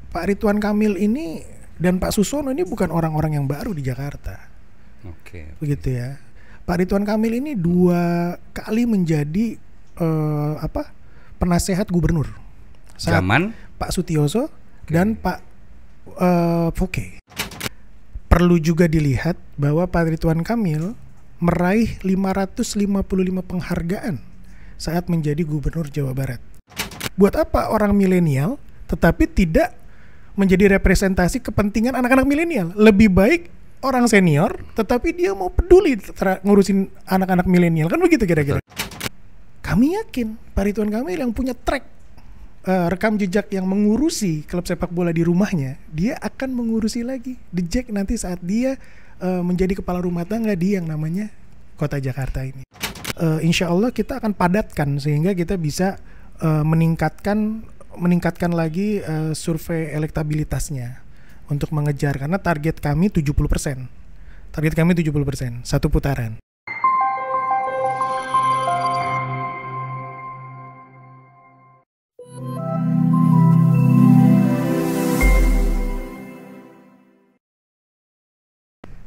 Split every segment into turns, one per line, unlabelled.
Pak Ridwan Kamil ini dan Pak Susono ini bukan orang-orang yang baru di Jakarta.
Oke.
Begitu ya. Pak Ridwan Kamil ini 2 kali menjadi penasehat gubernur.
Zaman
Pak Sutioso dan Pak Foke. Perlu juga dilihat bahwa Pak Ridwan Kamil meraih 555 penghargaan saat menjadi gubernur Jawa Barat. Buat apa orang milenial tetapi tidak menjadi representasi kepentingan anak-anak milenial? Lebih baik orang senior tetapi dia mau peduli ngurusin anak-anak milenial, kan begitu kira-kira. Kami yakin Pak Ridwan Kamil yang punya track rekam jejak yang mengurusi klub sepak bola di rumahnya, dia akan mengurusi lagi The Jack nanti saat dia menjadi kepala rumah tangga di yang namanya Kota Jakarta ini. Insya Allah kita akan padatkan sehingga kita bisa meningkatkan lagi survei elektabilitasnya untuk mengejar, karena target kami 70%. Target kami 70%, 1 putaran.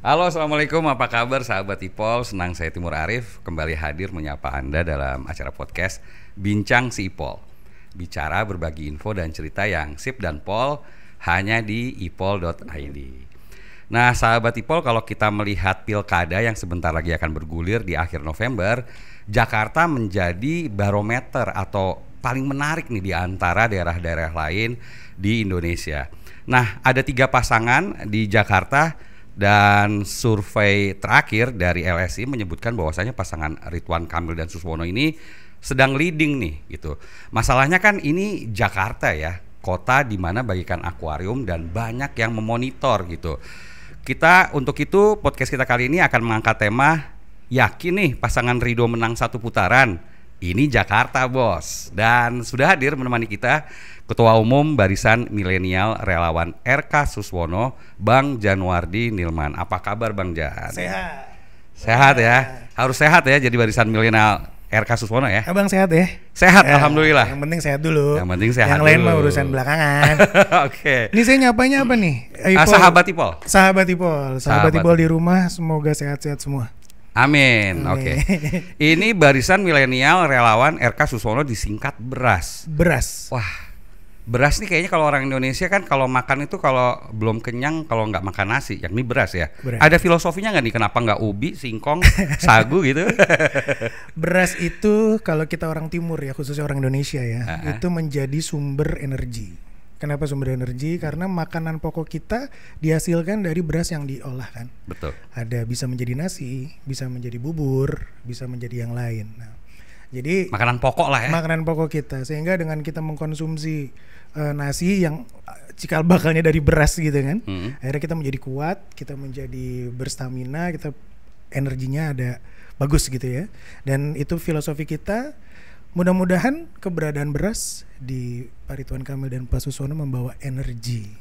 Halo, assalamualaikum, apa kabar sahabat Ipol? Senang saya Timur Arif kembali hadir menyapa Anda dalam acara podcast Bincang si Ipol. Bicara berbagi info dan cerita yang sip dan pol hanya di ipol.id. Nah sahabat Ipol, kalau kita melihat pilkada yang sebentar lagi akan bergulir di akhir November, Jakarta menjadi barometer atau paling menarik nih di antara daerah-daerah lain di Indonesia. Nah ada 3 pasangan di Jakarta, dan survei terakhir dari LSI menyebutkan bahwasanya pasangan Ridwan Kamil dan Susono ini sedang leading nih gitu. Masalahnya kan ini Jakarta ya, kota di mana bagikan akuarium dan banyak yang memonitor gitu. Kita untuk itu podcast kita kali ini akan mengangkat tema yakin nih pasangan Ridho menang 1 putaran. Ini Jakarta bos. Dan sudah hadir menemani kita Ketua Umum Barisan Milenial Relawan RK Suswono, Bang Janwardi Nilman. Apa kabar Bang Jan?
Sehat.
Sehat ya. Harus sehat ya jadi Barisan Milenial RK Suswono ya.
Abang sehat ya?
Sehat ya, alhamdulillah.
Yang penting sehat dulu.
Yang penting sehat.
Yang lain mah urusan belakangan.
Oke.
Ini saya nyapanya apa nih?
Sahabat Ipol.
Sahabat Ipol. Sahabat Ipol di rumah semoga sehat-sehat semua.
Amin. Oke. Ini Barisan Milenial Relawan RK Suswono disingkat BERAS.
Beras.
Wah. Beras nih kayaknya kalau orang Indonesia kan kalau makan itu kalau belum kenyang kalau nggak makan nasi, yakni beras ya.
Beras.
Ada filosofinya nggak nih kenapa nggak ubi, singkong, sagu gitu?
Beras itu kalau kita orang timur ya, khususnya orang Indonesia ya, itu menjadi sumber energi. Kenapa sumber energi? Karena makanan pokok kita dihasilkan dari beras yang diolah kan.
Betul.
Ada bisa menjadi nasi, bisa menjadi bubur, bisa menjadi yang lain. Nah, jadi
makanan pokok lah ya.
Makanan pokok kita, sehingga dengan kita mengkonsumsi nasi yang cikal bakalnya dari beras gitu kan, akhirnya kita menjadi kuat, kita menjadi berstamina, kita energinya ada bagus gitu ya. Dan itu filosofi kita. Mudah-mudahan keberadaan beras di Pak Ridwan Kamil dan Pak Susono membawa energi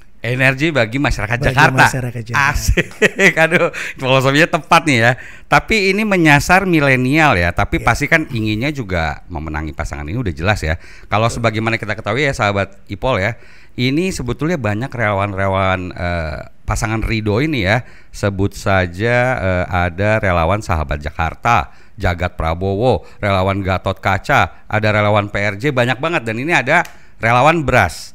bagi masyarakat Jakarta. Asik. Aduh, filosofinya tepat nih ya. Tapi ini menyasar milenial ya. Tapi pasti kan inginnya juga memenangi pasangan ini udah jelas ya. Kalau sebagaimana kita ketahui ya sahabat Ipol ya, ini sebetulnya banyak relawan-relawan pasangan Ridho ini ya. Sebut saja ada relawan Sahabat Jakarta, Jagat Prabowo, relawan Gatot Kaca, ada relawan PRJ, banyak banget. Dan ini ada relawan beras.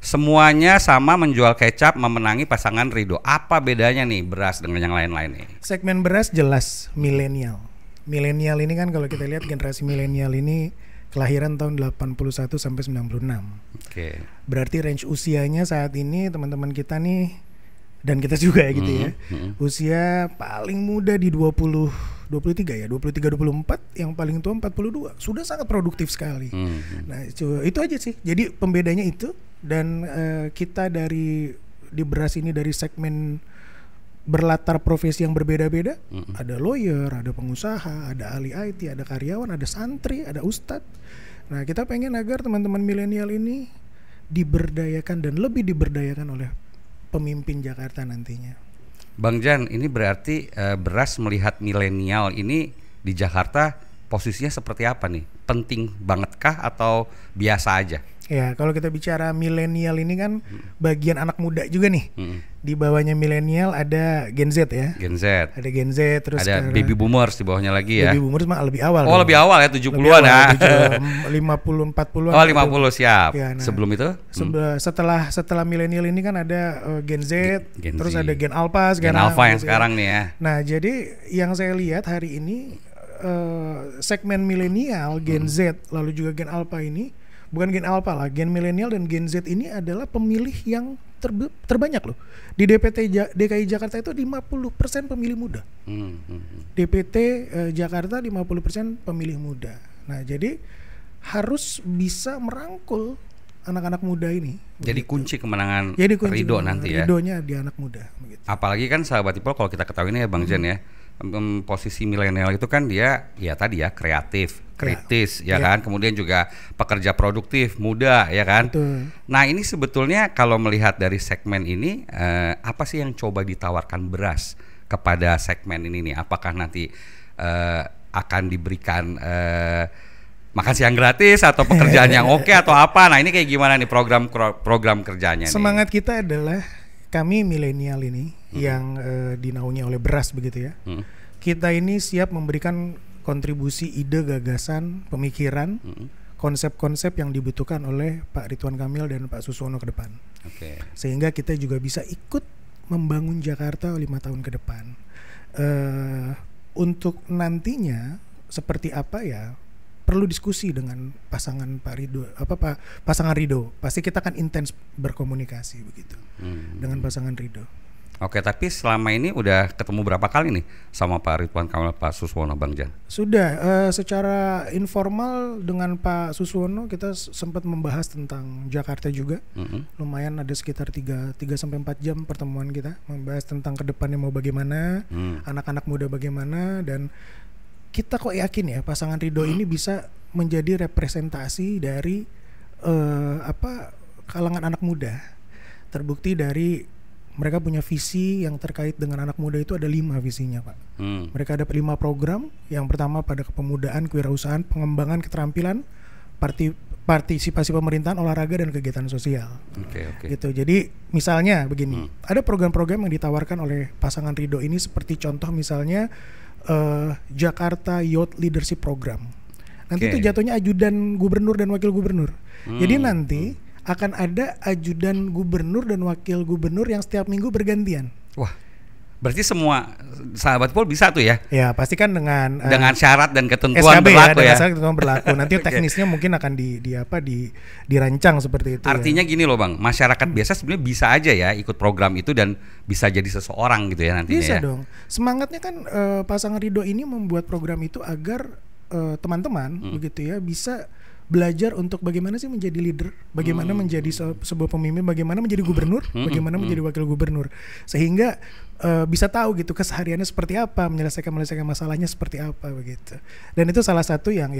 Semuanya sama menjual kecap memenangi pasangan Ridho. Apa bedanya nih beras dengan yang lain-lain nih?
Segmen beras jelas milenial. Milenial ini kan kalau kita lihat generasi milenial ini kelahiran tahun 81 sampai 96. Oke. Berarti range usianya saat ini teman-teman kita nih dan kita juga ya gitu ya. Usia paling muda di 23 ya, 24, yang paling tua 42. Sudah sangat produktif sekali. Nah, itu aja sih. Jadi pembedanya itu, dan kita di beras ini dari segmen berlatar profesi yang berbeda-beda. Ada lawyer, ada pengusaha, ada ahli IT, ada karyawan, ada santri, ada ustadz. Nah, kita pengen agar teman-teman milenial ini diberdayakan dan lebih diberdayakan oleh pemimpin Jakarta nantinya.
Bang Jan, ini berarti beras melihat milenial ini di Jakarta posisinya seperti apa nih? Penting banget kah atau biasa aja?
Ya, kalau kita bicara milenial ini kan bagian anak muda juga nih. Di bawahnya milenial ada Gen Z ya.
Gen Z.
Ada Gen Z, terus
ada baby boomers di bawahnya lagi ya.
Baby boomers mah lebih awal.
Oh, lebih awal ya, 70-an ya.
50 40-an.
Oh, 50 siap.
Ya, nah,
sebelum itu?
Setelah milenial ini kan ada Gen Z, terus
Z.
ada Gen Alpha,
Gen Alpha yang sekarang nih ya.
Nah, jadi yang saya lihat hari ini segmen milenial, Gen Z, lalu juga Gen Alpha ini, bukan Gen Alpha lah, Gen milenial dan Gen Z ini adalah pemilih yang terbanyak loh. Di DKI Jakarta itu 50% pemilih muda. DPT Jakarta 50% pemilih muda. Nah, jadi harus bisa merangkul anak-anak muda ini.
Jadi kunci kemenangan Ridho nanti ya.
Ridhonya di anak muda. Begitu.
Apalagi kan sahabat Ipol kalau kita ketahui nih ya Bang Jan ya. Posisi milenial itu kan dia ya tadi ya kreatif, kritis ya kan, kemudian juga pekerja produktif, muda ya kan.
Betul.
Nah, ini sebetulnya kalau melihat dari segmen ini apa sih yang coba ditawarkan Beras kepada segmen ini nih? Apakah nanti akan diberikan makan siang gratis atau pekerjaan yang oke atau apa? Nah, ini kayak gimana nih program kerjanya?
Semangat kita adalah kami milenial ini yang dinaungi oleh Beras begitu ya. Kita ini siap memberikan kontribusi ide, gagasan, pemikiran, konsep-konsep yang dibutuhkan oleh Pak Ridwan Kamil dan Pak Suswono ke depan. Sehingga kita juga bisa ikut membangun Jakarta 5 tahun ke depan. Untuk nantinya seperti apa ya? Perlu diskusi dengan pasangan Pak Ridho, pasangan Ridho. Pasti kita akan intens berkomunikasi begitu dengan pasangan Ridho.
Oke, tapi selama ini udah ketemu berapa kali nih sama Pak Ridwan Kamil, Pak Suswono, Bang Jan?
Sudah, secara informal dengan Pak Suswono kita sempat membahas tentang Jakarta juga. Lumayan ada sekitar 3-4 jam pertemuan kita membahas tentang ke depannya mau bagaimana, anak-anak muda bagaimana, dan kita kok yakin ya pasangan Ridho ini bisa menjadi representasi dari kalangan anak muda. Terbukti dari mereka punya visi yang terkait dengan anak muda itu ada 5 visinya, Pak. Mereka ada 5 program. Yang pertama pada kepemudaan, kewirausahaan, pengembangan keterampilan, partisipasi pemerintahan, olahraga dan kegiatan sosial. Gitu. Jadi misalnya begini, ada program-program yang ditawarkan oleh pasangan Ridho ini seperti contoh misalnya Jakarta Youth Leadership Program. Nanti itu jatuhnya ajudan gubernur dan wakil gubernur. Jadi nanti akan ada ajudan gubernur dan wakil gubernur yang setiap minggu bergantian. Wah,
berarti semua sahabat Pol bisa tuh ya?
Ya, pasti kan dengan
syarat dan ketentuan
SKB
berlaku ya.
Syarat ketentuan berlaku. Nanti teknisnya mungkin akan dirancang seperti itu.
Artinya gini loh Bang, masyarakat biasa sebenarnya bisa aja ya ikut program itu dan bisa jadi seseorang gitu ya nantinya.
Bisa
ya?
dong. Semangatnya kan pasangan Ridho ini membuat program itu agar teman-teman begitu ya bisa belajar untuk bagaimana sih menjadi leader, bagaimana menjadi sebuah pemimpin, bagaimana menjadi gubernur, bagaimana menjadi wakil gubernur, sehingga bisa tahu gitu kesehariannya seperti apa, menyelesaikan masalahnya seperti apa begitu. Dan itu salah satu yang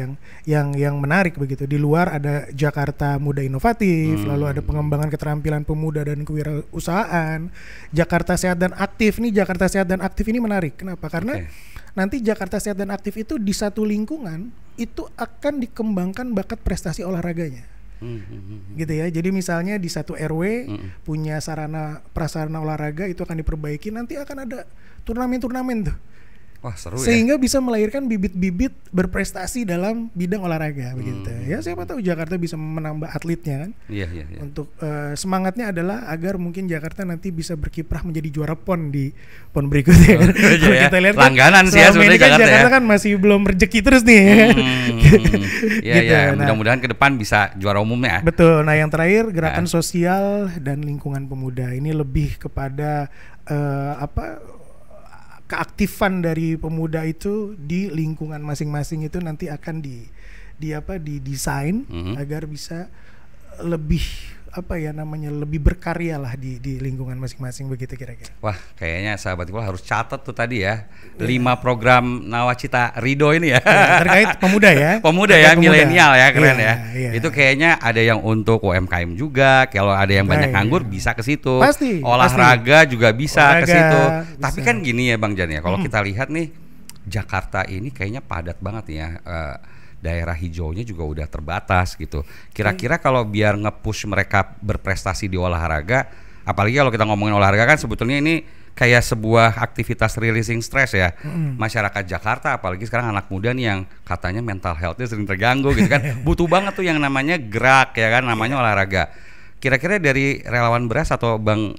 menarik begitu. Di luar ada Jakarta Muda Inovatif, lalu ada pengembangan keterampilan pemuda dan kewirausahaan, Jakarta Sehat dan Aktif. Nih Jakarta Sehat dan Aktif ini menarik. Kenapa? Karena nanti Jakarta Sehat dan Aktif itu di satu lingkungan itu akan dikembangkan bakat prestasi olahraganya. Gitu ya. Jadi misalnya di satu RW punya sarana prasarana olahraga itu akan diperbaiki, nanti akan ada turnamen-turnamen tuh.
Wah, seru
sehingga bisa melahirkan bibit-bibit berprestasi dalam bidang olahraga begitu. Ya siapa tahu Jakarta bisa menambah atletnya kan.
Iya.
Untuk semangatnya adalah agar mungkin Jakarta nanti bisa berkiprah menjadi juara PON di PON berikutnya.
Kita lihat langganan sih ya sebenarnya
kan Jakarta kan masih belum rezeki terus nih.
Iya. Mudah-mudahan ke depan bisa juara umumnya.
Betul. Nah, yang terakhir gerakan sosial dan lingkungan pemuda ini lebih kepada keaktifan dari pemuda itu di lingkungan masing-masing itu nanti akan didesain agar bisa lebih lebih berkarya lah di lingkungan masing-masing begitu kira-kira.
Wah, kayaknya sahabat Ipol harus catat tuh tadi ya 5 program Nawacita Ridho ini ya.
Terkait pemuda ya.
Pemuda ya, milenial ya, keren ya. Itu kayaknya ada yang untuk UMKM juga. Kalau ada yang banyak nganggur bisa ke situ.
Pasti.
Olahraga juga bisa ke situ. Tapi kan gini ya Bang Jan ya, kalau kita lihat nih Jakarta ini kayaknya padat banget ya. daerah hijaunya juga udah terbatas gitu. Kira-kira kalau biar nge-push mereka berprestasi di olahraga, apalagi kalau kita ngomongin olahraga kan sebetulnya ini kayak sebuah aktivitas releasing stress ya. Masyarakat Jakarta apalagi sekarang anak muda nih yang katanya mental health-nya sering terganggu gitu kan. Butuh banget tuh yang namanya gerak ya kan, namanya olahraga. Kira-kira dari relawan Beras atau Bang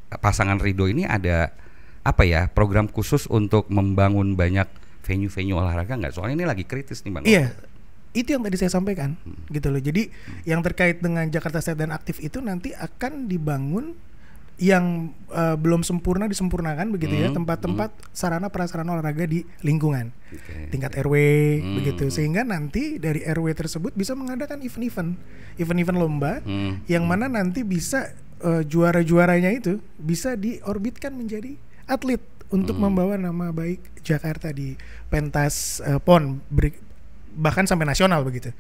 pasangan Ridho ini ada apa ya, program khusus untuk membangun banyak venue-venue olahraga nggak? Soalnya ini lagi kritis nih Bang.
Iya, itu yang tadi saya sampaikan gitu loh. Jadi yang terkait dengan Jakarta Sehat dan Aktif itu nanti akan dibangun yang belum sempurna disempurnakan begitu ya, tempat-tempat sarana prasarana olahraga di lingkungan tingkat RW begitu, sehingga nanti dari RW tersebut bisa mengadakan event-event lomba yang mana nanti bisa juara-juaranya itu bisa diorbitkan menjadi atlet untuk membawa nama baik Jakarta di pentas PON bahkan sampai nasional begitu.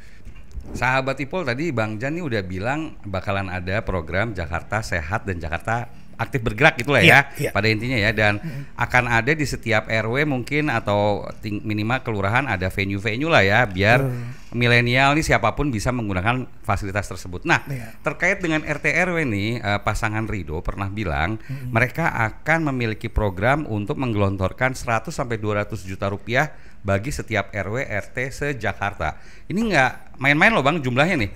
Sahabat Ipol, tadi Bang Jan nih udah bilang bakalan ada program Jakarta Sehat dan Jakarta Aktif Bergerak gitulah ya, pada intinya ya, dan akan ada di setiap RW mungkin atau minimal kelurahan ada venue-venue lah ya, biar milenial nih siapapun bisa menggunakan fasilitas tersebut. Nah, terkait dengan RT RW nih, pasangan Ridho pernah bilang mereka akan memiliki program untuk menggelontorkan 100 sampai 200 juta rupiah bagi setiap RW RT se-Jakarta. Ini nggak main-main loh Bang jumlahnya nih.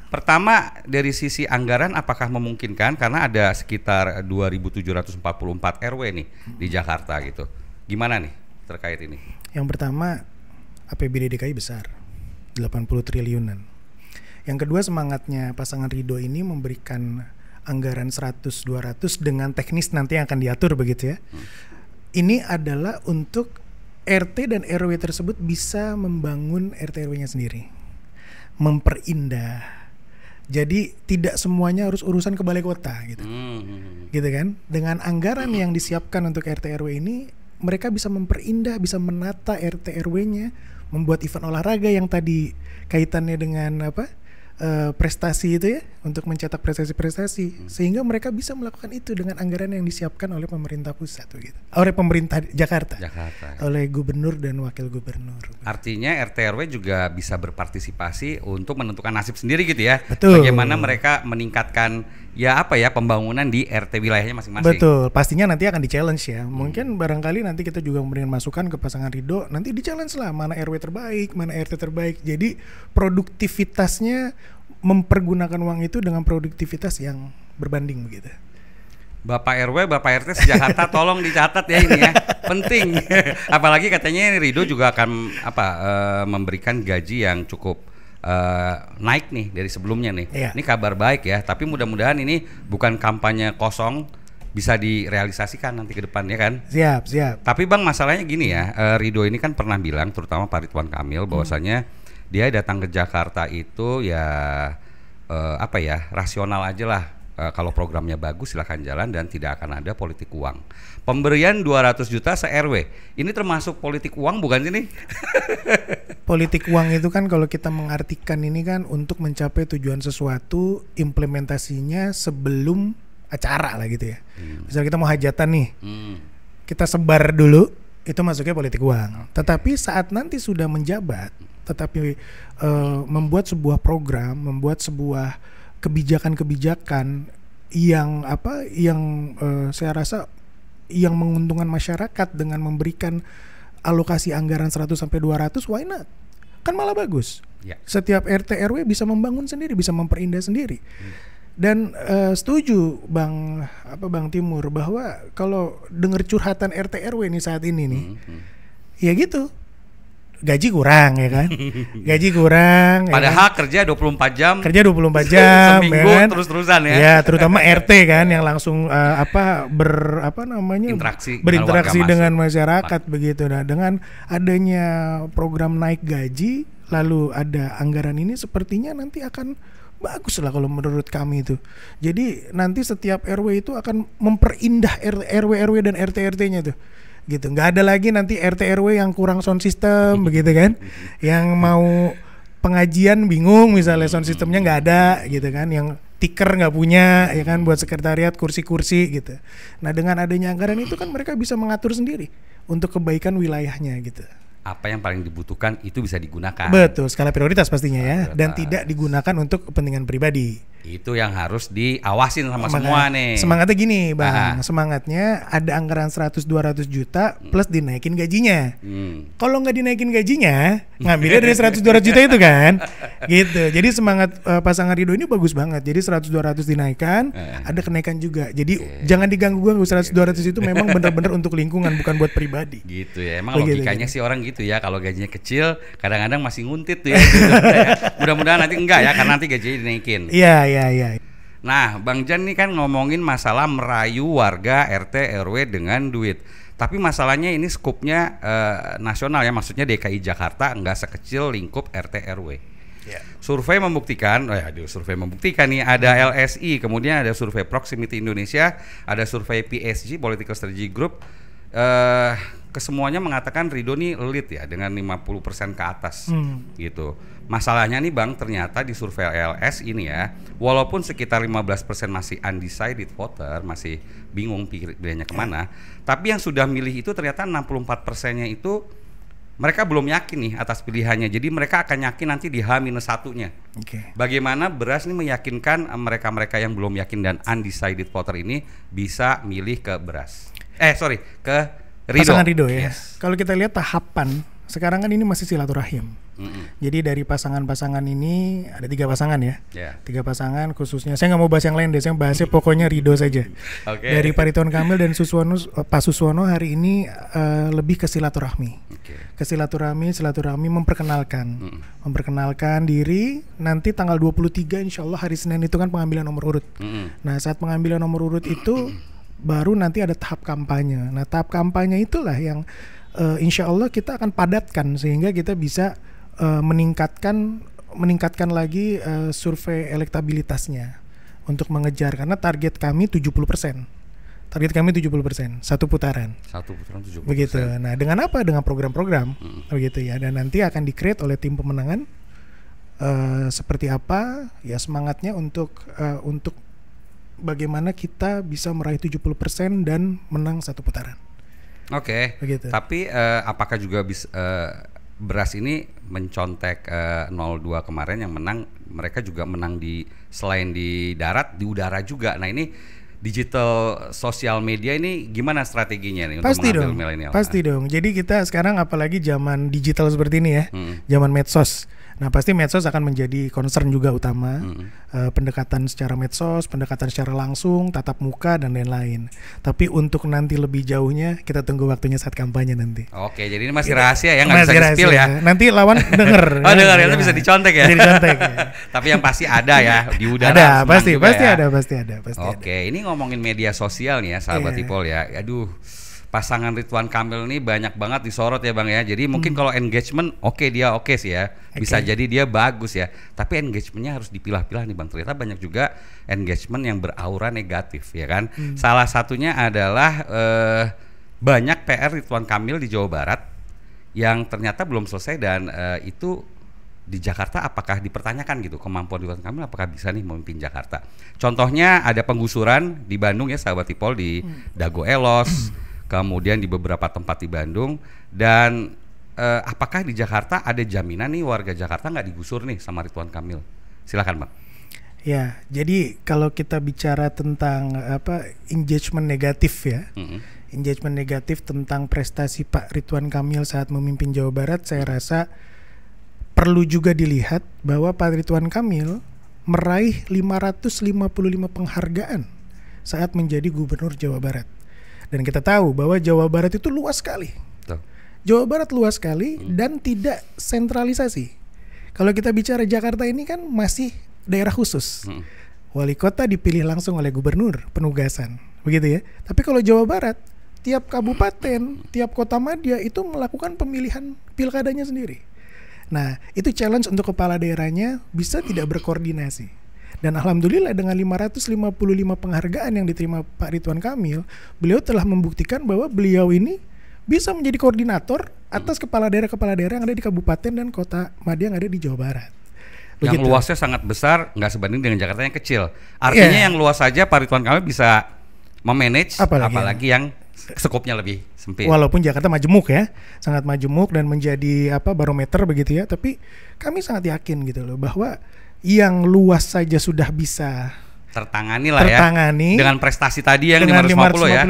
Pertama dari sisi anggaran apakah memungkinkan, karena ada sekitar 2.744 RW nih di Jakarta gitu. Gimana nih terkait ini?
Yang pertama, APBD DKI besar, 80 triliunan. Yang kedua, semangatnya pasangan Ridho ini memberikan anggaran 100-200 dengan teknis nanti yang akan diatur begitu ya. Ini adalah untuk RT dan RW tersebut bisa membangun RT RW-nya sendiri, memperindah. Jadi tidak semuanya harus urusan ke balai kota gitu. Gitu kan? Dengan anggaran yang disiapkan untuk RT RW ini, mereka bisa memperindah, bisa menata RT RW-nya, membuat event olahraga yang tadi kaitannya dengan prestasi itu ya, untuk mencetak prestasi-prestasi, sehingga mereka bisa melakukan itu dengan anggaran yang disiapkan oleh pemerintah pusat gitu. Oleh pemerintah Jakarta. Oleh gubernur dan wakil gubernur.
Artinya RT RW juga bisa berpartisipasi untuk menentukan nasib sendiri gitu ya.
Betul.
Bagaimana mereka meningkatkan pembangunan di RT wilayahnya masing-masing.
Betul. Pastinya nanti akan di-challenge ya. Mungkin barangkali nanti kita juga memberikan masukan ke pasangan Ridho, nanti di-challenge lah mana RW terbaik, mana RT terbaik. Jadi produktivitasnya mempergunakan uang itu dengan produktivitas yang berbanding begitu.
Bapak RW, Bapak RT se-Jakarta tolong dicatat ya ini ya. Penting. Apalagi katanya Ridho juga akan memberikan gaji yang cukup naik nih dari sebelumnya nih. Ini kabar baik ya, tapi mudah-mudahan ini bukan kampanye kosong, bisa direalisasikan nanti ke depan ya kan.
Siap.
Tapi Bang, masalahnya gini ya, Ridho ini kan pernah bilang, terutama Pak Ridwan Kamil, bahwasanya dia datang ke Jakarta itu rasional aja lah. Kalau programnya bagus silahkan jalan dan tidak akan ada politik uang. Pemberian 200 juta se-RW, ini termasuk politik uang bukan sih nih?
Politik uang itu kan kalau kita mengartikan ini kan untuk mencapai tujuan sesuatu, implementasinya sebelum acara lah gitu ya. Misal kita mau hajatan nih, kita sebar dulu, itu masuknya politik uang. Tetapi saat nanti sudah menjabat, tetapi membuat sebuah program, membuat sebuah kebijakan-kebijakan yang saya rasa yang menguntungkan masyarakat dengan memberikan alokasi anggaran 100 sampai 200, why not? Kan malah bagus. Setiap RT RW bisa membangun sendiri, bisa memperindah sendiri. Dan setuju Bang Timur bahwa kalau dengar curhatan RT RW nih saat ini nih, ya gitu. Gaji kurang ya kan. Gaji kurang.
Padahal kerja 24 jam.
Kerja 24 jam
seminggu
ya kan?
Terus-terusan ya.
Ya, terutama RT kan yang langsung berinteraksi dengan masyarakat begitu. Nah, dengan adanya program naik gaji lalu ada anggaran ini, sepertinya nanti akan bagus lah kalau menurut kami itu. Jadi nanti setiap RW itu akan memperindah RW dan RT-RT-nya tuh. Gitu, nggak ada lagi nanti RT RW yang kurang sound system begitu kan, yang mau pengajian bingung misalnya sound systemnya nggak ada gitu kan, yang tiker nggak punya ya kan buat sekretariat kursi-kursi gitu. Nah dengan adanya anggaran itu kan mereka bisa mengatur sendiri untuk kebaikan wilayahnya gitu.
apa yang paling dibutuhkan itu bisa digunakan.
Betul, skala prioritas pastinya ya, dan tidak digunakan untuk kepentingan pribadi.
Itu yang harus diawasin sama semua nih.
Semangatnya gini Bang, semangatnya ada anggaran 100-200 juta plus dinaikin gajinya. Kalau nggak dinaikin gajinya, ngambilnya dari 100-200 juta itu kan. Gitu. Jadi semangat pasangan Ridho ini bagus banget. Jadi 100-200 dinaikkan, ada kenaikan juga. Jadi jangan diganggu-ganggu, 100-200 itu memang benar-benar untuk lingkungan, bukan buat pribadi.
Gitu ya. Emang logikanya sih orang gitu ya. Kalau gajinya kecil, kadang-kadang masih nguntit tuh ya. Gitu. Mudah-mudahan nanti enggak ya, karena nanti gajinya dinaikin.
Iya.
Nah, Bang Jan nih kan ngomongin masalah merayu warga RT RW dengan duit. Tapi masalahnya ini skupnya nasional ya, maksudnya DKI Jakarta nggak sekecil lingkup RT RW. Survei membuktikan, nih ada LSI, kemudian ada survei Proximity Indonesia, ada survei PSG Political Strategy Group. Kesemuanya mengatakan Ridho nih lead ya dengan 50% ke atas gitu. Masalahnya nih Bang, ternyata di survei LS ini ya, walaupun sekitar 15% masih undecided voter, masih bingung pilihannya kemana, tapi yang sudah milih itu ternyata 64%-nya itu mereka belum yakin nih atas pilihannya. Jadi mereka akan yakin nanti di H-1-nya. Bagaimana beras ini meyakinkan mereka-mereka yang belum yakin dan undecided voter ini bisa milih ke beras. Ke Ridho.
Pasangan Ridho ya. Kalau kita lihat tahapan, sekarang kan ini masih silaturahim. Jadi dari pasangan-pasangan ini ada 3 pasangan ya. 3 pasangan khususnya. Saya nggak mau bahas yang lain deh. Saya bahasnya pokoknya Ridho saja. Dari Pak Ridwan Kamil dan Pak Suswono hari ini lebih ke silaturahmi. Ke silaturahmi memperkenalkan diri. Nanti tanggal 23 insya Allah hari Senin itu kan pengambilan nomor urut. Nah saat pengambilan nomor urut itu baru nanti ada tahap kampanye. Nah tahap kampanye itulah yang insya Allah kita akan padatkan sehingga kita bisa meningkatkan lagi survei elektabilitasnya untuk mengejar, karena target kami 70%. Target kami 70%, satu putaran 70%. Begitu. Nah, dengan apa? Dengan program-program. Begitu ya. Dan nanti akan di-create oleh tim pemenangan seperti apa ya semangatnya untuk bagaimana kita bisa meraih 70% dan menang satu putaran.
Begitu. Tapi apakah juga bisa beras ini mencontek 02 kemarin yang menang, mereka juga menang selain di darat, di udara juga. Nah ini digital sosial media ini gimana strateginya nih untuk mengambil milenial?
Pasti dong. Jadi kita sekarang apalagi zaman digital seperti ini ya, zaman medsos. Nah pasti medsos akan menjadi concern juga utama, pendekatan secara medsos, pendekatan secara langsung, tatap muka dan lain-lain. Tapi untuk nanti lebih jauhnya kita tunggu waktunya saat kampanye nanti.
Jadi ini masih rahasia ya, nggak bisa di-spill ya.
Nanti lawan denger.
Denger ya, bisa dicontek ya. Tapi yang pasti ada ya di udara.
Pasti ada.
Ini ngomongin media sosial nih ya, sahabat Ipol ya. Aduh. Pasangan Ridwan Kamil ini banyak banget disorot ya Bang ya. Jadi mungkin kalau engagement dia oke sih ya. Bisa jadi dia bagus ya. Tapi engagementnya harus dipilah-pilah nih Bang. Ternyata banyak juga engagement yang beraura negatif ya kan. Salah satunya adalah banyak PR Ridwan Kamil di Jawa Barat yang ternyata belum selesai dan itu di Jakarta apakah dipertanyakan gitu kemampuan Ridwan Kamil apakah bisa nih memimpin Jakarta. Contohnya ada penggusuran di Bandung ya sahabat Ipol di Dago Elos. Kemudian di beberapa tempat di Bandung dan apakah di Jakarta ada jaminan nih warga Jakarta nggak digusur nih sama Ridwan Kamil? Silakan Bang.
Ya, jadi kalau kita bicara tentang engagement negatif ya, engagement negatif tentang prestasi Pak Ridwan Kamil saat memimpin Jawa Barat, saya rasa perlu juga dilihat bahwa Pak Ridwan Kamil meraih 555 penghargaan saat menjadi Gubernur Jawa Barat. Dan kita tahu bahwa Jawa Barat itu luas sekali. Jawa Barat luas sekali dan tidak sentralisasi. Kalau kita bicara Jakarta ini kan masih daerah khusus. Wali kota dipilih langsung oleh gubernur, penugasan. Begitu ya. Tapi kalau Jawa Barat, tiap kabupaten, tiap kota madya itu melakukan pemilihan pilkadanya sendiri. Nah, itu challenge untuk kepala daerahnya bisa tidak berkoordinasi. Dan alhamdulillah dengan 555 penghargaan yang diterima Pak Ridwan Kamil, beliau telah membuktikan bahwa beliau ini bisa menjadi koordinator atas kepala daerah yang ada di kabupaten dan kota madya yang ada di Jawa Barat.
Begitu. Yang luasnya sangat besar, nggak sebanding dengan Jakarta yang kecil. Artinya yang luas saja Pak Ridwan Kamil bisa memanage, apalagi yang skopnya lebih sempit.
Walaupun Jakarta majemuk ya, sangat majemuk dan menjadi barometer begitu ya, tapi kami sangat yakin gitu loh bahwa yang luas saja sudah bisa
tertangani lah ya dengan prestasi tadi yang
dengan
555 ya.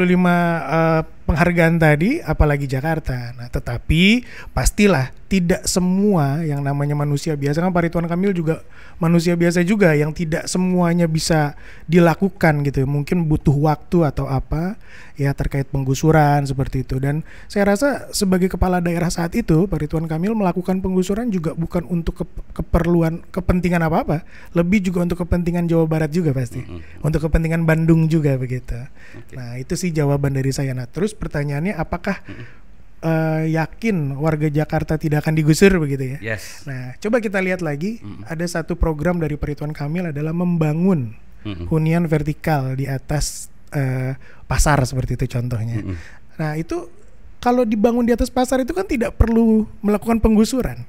Penghargaan tadi, apalagi Jakarta. Nah, tetapi pastilah tidak semua yang namanya manusia biasa, kan Pak Ridwan Kamil juga manusia biasa juga, yang tidak semuanya bisa dilakukan gitu. Mungkin butuh waktu atau apa ya terkait penggusuran seperti itu. Dan saya rasa sebagai kepala daerah saat itu, Pak Ridwan Kamil melakukan penggusuran juga bukan untuk kepentingan apa-apa, lebih juga untuk kepentingan Jawa Barat juga pasti. Untuk kepentingan Bandung juga begitu. Nah, itu sih jawaban dari saya. Nah, terus pertanyaannya apakah yakin warga Jakarta tidak akan digusur begitu ya?
Yes.
Nah, coba kita lihat lagi. Ada satu program dari Pak Ridwan Kamil adalah membangun hunian vertikal di atas pasar seperti itu contohnya. Nah, itu kalau dibangun di atas pasar itu kan tidak perlu melakukan penggusuran.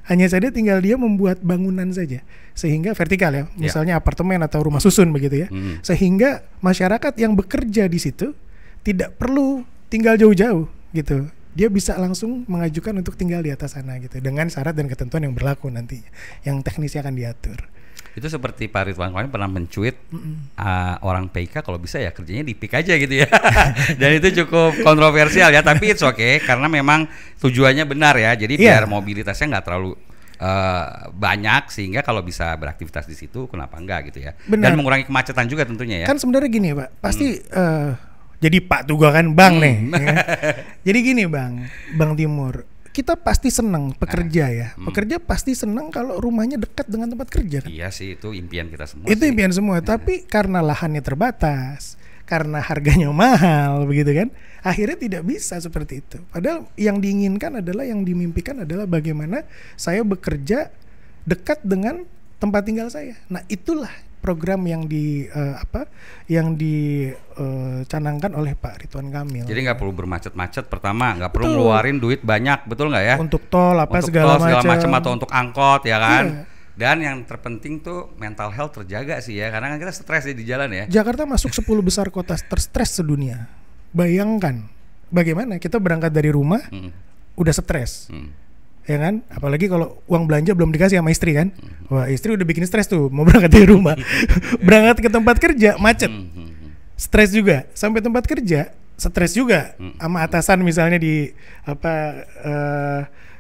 Hanya saja tinggal dia membuat bangunan saja sehingga vertikal ya, misalnya apartemen atau rumah susun begitu ya. Sehingga masyarakat yang bekerja di situ tidak perlu tinggal jauh-jauh gitu. Dia bisa langsung mengajukan untuk tinggal di atas sana gitu dengan syarat dan ketentuan yang berlaku nantinya, yang teknisnya akan diatur.
Itu seperti Pak Ridwan Kamil pernah mencuit orang PIK kalau bisa ya kerjanya di PIK aja gitu ya. Dan itu cukup kontroversial ya, tapi it's okay karena memang tujuannya benar ya. Jadi biar mobilitasnya nggak terlalu banyak, sehingga kalau bisa beraktivitas di situ kenapa enggak gitu ya. Benar. Dan mengurangi kemacetan juga tentunya ya.
Kan sebenarnya gini Pak, pasti jadi Pak juga kan Bang nih ya. Jadi gini Bang Timur, kita pasti senang pekerja ya. Pekerja pasti senang kalau rumahnya dekat dengan tempat kerja kan?
Iya sih, itu impian kita semua.
Itu impian semua, tapi karena lahannya terbatas, karena harganya mahal begitu kan, akhirnya tidak bisa seperti itu. Padahal yang diinginkan adalah, yang dimimpikan adalah bagaimana saya bekerja dekat dengan tempat tinggal saya. Nah, itulah program yang dicanangkan oleh Pak Ridwan Kamil.
Jadi nggak perlu bermacet-macet, pertama nggak perlu ngeluarin duit banyak, betul nggak ya?
Untuk tol
untuk
segala
macam atau untuk angkot ya kan? Dan yang terpenting tuh mental health terjaga sih ya, karena kan kita stres di jalan ya.
Jakarta masuk 10 besar kota terstres sedunia. Bayangkan bagaimana kita berangkat dari rumah udah stres. Ya kan, apalagi kalau uang belanja belum dikasih sama istri kan, wah istri udah bikin stres tuh mau berangkat dari rumah. Berangkat ke tempat kerja macet, stres juga. Sampai tempat kerja stres juga, sama atasan misalnya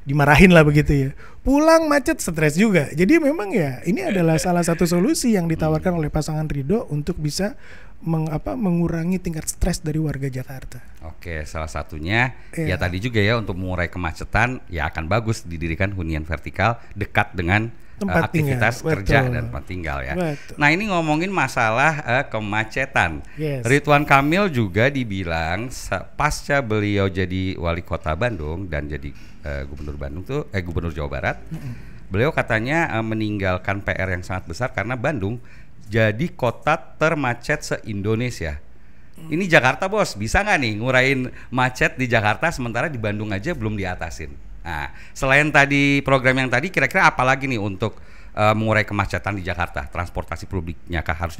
dimarahin lah begitu ya. Pulang macet, stres juga. Jadi memang ya ini adalah salah satu solusi yang ditawarkan oleh pasangan Ridho untuk bisa mengurangi tingkat stres dari warga Jakarta.
Oke, salah satunya ya tadi juga ya, untuk mengurai kemacetan ya akan bagus didirikan hunian vertikal dekat dengan tempat aktivitas kerja dan tempat tinggal ya. Betul. Nah, ini ngomongin masalah kemacetan. Ridwan Kamil juga dibilang pasca beliau jadi wali kota Bandung dan jadi gubernur Jawa Barat, beliau katanya meninggalkan PR yang sangat besar karena Bandung jadi kota termacet se-Indonesia. Ini Jakarta bos, bisa nggak nih ngurain macet di Jakarta sementara di Bandung aja belum diatasin. Nah, selain tadi program yang tadi, kira-kira apa lagi nih untuk mengurai kemacetan di Jakarta? Transportasi publiknya kah harus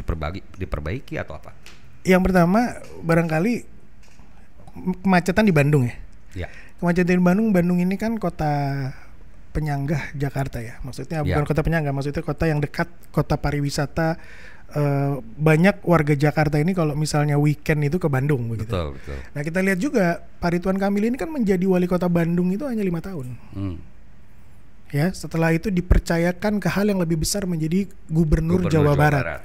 diperbaiki atau apa?
Yang pertama barangkali kemacetan di Bandung ya. Kemacetan di Bandung ini kan kota penyangga Jakarta ya, maksudnya bukan kota penyangga, maksudnya kota yang dekat, kota pariwisata. Banyak warga Jakarta ini kalau misalnya weekend itu ke Bandung begitu. Betul. Nah, kita lihat juga Pak Ridwan Kamil ini kan menjadi wali kota Bandung itu hanya 5 tahun. Ya, setelah itu dipercayakan ke hal yang lebih besar, menjadi gubernur Jawa Barat.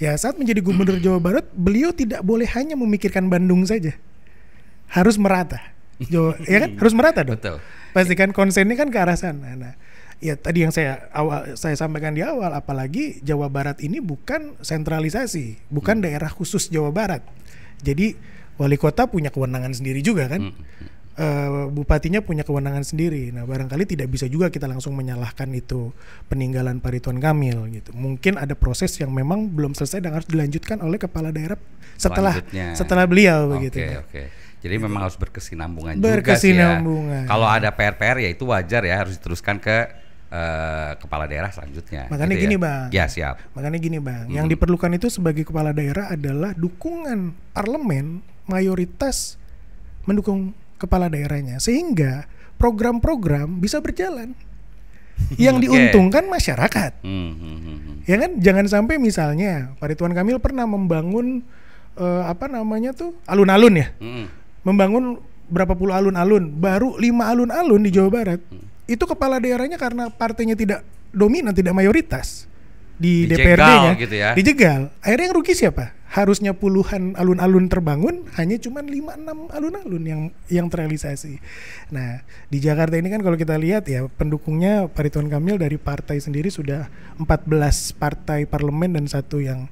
Ya, saat menjadi gubernur Jawa Barat, beliau tidak boleh hanya memikirkan Bandung saja, harus merata. Ya kan, harus merata dong. Betul. Pastikan konsennya kan ke arah sana. Nah, ya tadi yang saya sampaikan di awal, apalagi Jawa Barat ini bukan sentralisasi, bukan daerah khusus Jawa Barat. Jadi wali kota punya kewenangan sendiri juga kan, bupatinya punya kewenangan sendiri. Nah, barangkali tidak bisa juga kita langsung menyalahkan itu peninggalan Pak Ridwan Kamil gitu. Mungkin ada proses yang memang belum selesai dan harus dilanjutkan oleh kepala daerah setelah beliau begitu.
Oke. Jadi memang harus berkesinambungan juga sih ya. Kalau ada PR-PR ya itu wajar ya, harus diteruskan ke kepala daerah selanjutnya.
Makanya
gitu
gini
ya?
Bang.
Ya siap.
Makanya gini Bang, yang diperlukan itu sebagai kepala daerah adalah dukungan parlemen mayoritas mendukung kepala daerahnya, sehingga program-program bisa berjalan. Yang diuntungkan masyarakat. Ya kan, jangan sampai misalnya Pak Ridwan Kamil pernah membangun alun-alun ya. Membangun berapa puluh alun-alun, baru 5 alun-alun di Jawa Barat. Itu kepala daerahnya karena partainya tidak dominan, tidak mayoritas di DPRD-nya,
gitu ya.
dijegal. Akhirnya yang rugi siapa? Harusnya puluhan alun-alun terbangun, hanya cuma 5-6 alun-alun yang terrealisasi. Nah, di Jakarta ini kan kalau kita lihat ya, pendukungnya Pak Ridwan Kamil dari partai sendiri sudah 14 partai parlemen dan satu yang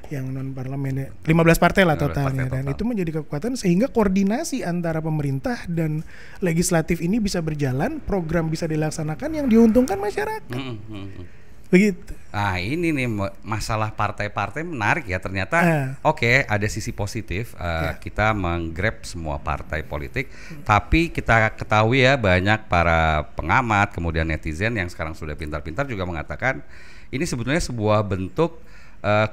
non parlemen, 15 partai lah totalnya, dan itu menjadi kekuatan sehingga koordinasi antara pemerintah dan legislatif ini bisa berjalan, program bisa dilaksanakan yang diuntungkan masyarakat. Begitu.
Nah, ini nih masalah partai-partai menarik ya ternyata. Oke, ada sisi positif, kita menggrab semua partai politik, tapi kita ketahui ya banyak para pengamat kemudian netizen yang sekarang sudah pintar-pintar juga mengatakan ini sebetulnya sebuah bentuk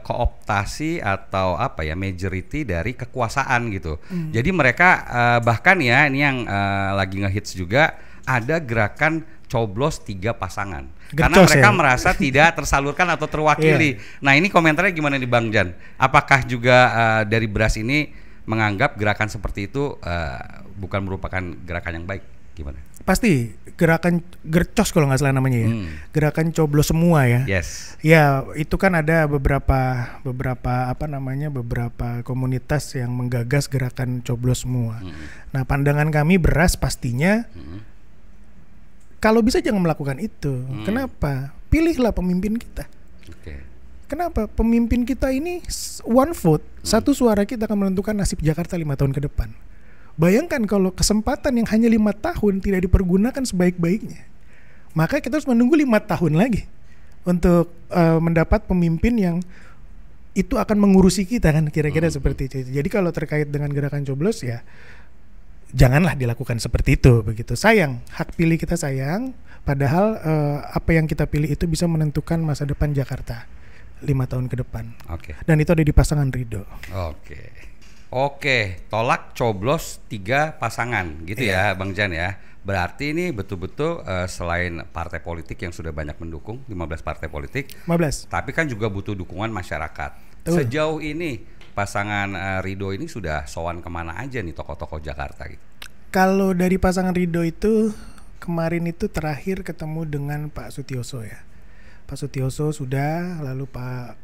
kooptasi atau majority dari kekuasaan gitu. Jadi mereka bahkan ya ini yang lagi ngehits juga, ada gerakan coblos 3 pasangan. Karena mereka merasa tidak tersalurkan atau terwakili. Nah, ini komentarnya gimana nih Bang Jan? Apakah juga dari Beras ini menganggap gerakan seperti itu bukan merupakan gerakan yang baik? Gimana?
Pasti gerakan gercos kalau nggak salah namanya ya, gerakan coblos semua ya.
Yes.
Ya, itu kan ada beberapa komunitas yang menggagas gerakan coblos semua. Nah, pandangan kami Beras pastinya kalau bisa jangan melakukan itu. Kenapa? Pilihlah pemimpin kita. Kenapa? Pemimpin kita ini one vote, satu suara kita akan menentukan nasib Jakarta 5 tahun ke depan. Bayangkan kalau kesempatan yang hanya 5 tahun tidak dipergunakan sebaik-baiknya, maka kita harus menunggu 5 tahun lagi untuk mendapat pemimpin yang itu akan mengurusi kita kan, kira-kira seperti itu. Jadi kalau terkait dengan gerakan coblos ya janganlah dilakukan seperti itu, begitu. Sayang, hak pilih kita sayang, padahal apa yang kita pilih itu bisa menentukan masa depan Jakarta 5 tahun ke depan. Dan itu ada di pasangan Ridho.
Oke, tolak coblos 3 pasangan gitu ya Bang Jan ya. Berarti ini betul-betul selain partai politik yang sudah banyak mendukung, 15 partai politik,
15.
tapi kan juga butuh dukungan masyarakat. Sejauh ini pasangan Ridho ini sudah sowan kemana aja nih tokoh-tokoh Jakarta gitu?
Kalau dari pasangan Ridho itu kemarin itu terakhir ketemu dengan Pak Sutioso ya. Pak Sutioso sudah, lalu Pak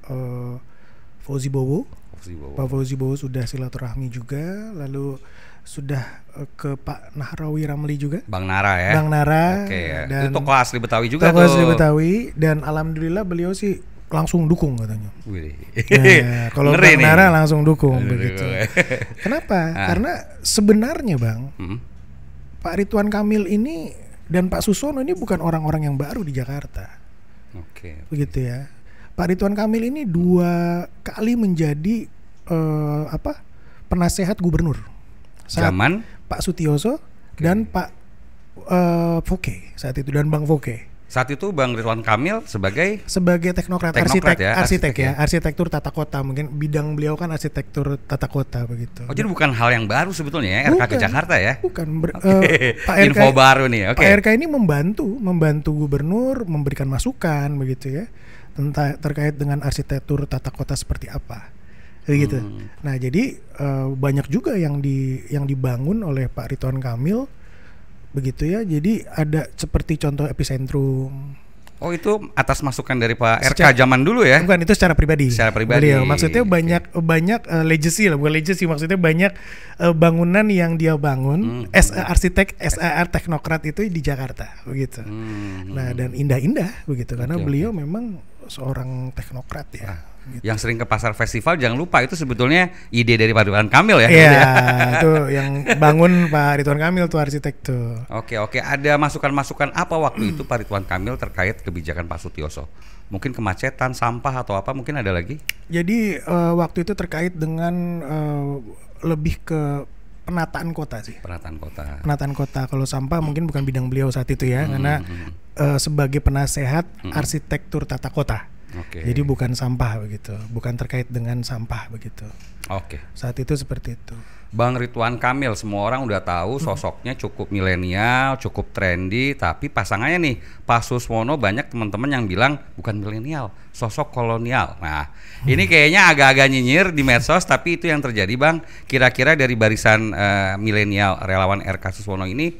Fauzi Bowo. Pak Fauzi Bowo sudah silaturahmi juga, lalu sudah ke Pak Nahrawi Ramli juga.
Bang Nara ya.
Bang Nara.
Dan itu tokoh asli Betawi juga
tokoh asli Betawi, dan alhamdulillah beliau sih langsung dukung katanya. Nah, kalau Bang Nara langsung dukung begitu. Kenapa? Karena sebenarnya Bang, Pak Ridwan Kamil ini dan Pak Susono ini bukan orang-orang yang baru di Jakarta. Begitu ya. Pak Ridwan Kamil ini 2 kali menjadi penasehat gubernur.
Zaman
Pak Sutioso dan Pak Foke saat itu, dan Bang Foke.
Saat itu Bang Ridwan Kamil sebagai
teknokrat arsitektur tata kota, mungkin bidang beliau kan arsitektur tata kota begitu.
Jadi bukan hal yang baru sebetulnya ya, RK ke Jakarta ya?
Bukan.
Pak RK, info baru nih.
Pak RK ini membantu gubernur, memberikan masukan begitu ya, tentang terkait dengan arsitektur tata kota seperti apa. Begitu. Nah, jadi banyak juga yang dibangun oleh Pak Ridwan Kamil. Begitu ya, jadi ada seperti contoh epicentrum.
Oh, itu atas masukan dari Pak RK zaman dulu ya?
Bukan, itu secara pribadi.
Beliau,
maksudnya banyak legacy lah, bukan legacy, maksudnya banyak bangunan yang dia bangun as arsitek, teknokrat itu di Jakarta, begitu. Nah, dan indah-indah begitu, karena beliau memang seorang teknokrat ya.
Gitu. Yang sering ke pasar festival, jangan lupa itu sebetulnya ide dari Pak Ridwan Kamil ya.
Iya, itu yang bangun Pak Ridwan Kamil tuh arsitek tuh.
Oke, ada masukan-masukan apa waktu itu Pak Ridwan Kamil terkait kebijakan Pak Sutioso? Mungkin kemacetan, sampah atau apa, mungkin ada lagi?
Jadi waktu itu terkait dengan lebih ke penataan kota sih. Penataan kota. Kalau sampah mungkin bukan bidang beliau saat itu ya, karena sebagai penasehat arsitektur tata kota. Jadi bukan sampah begitu, bukan terkait dengan sampah begitu. Saat itu seperti itu.
Bang Ridwan Kamil, semua orang udah tahu sosoknya cukup milenial, cukup trendy, tapi pasangannya nih Pak Suswono banyak teman-teman yang bilang bukan milenial, sosok kolonial. Nah, ini kayaknya agak-agak nyinyir di medsos, tapi itu yang terjadi, Bang. Kira-kira dari barisan milenial relawan RK Suswono ini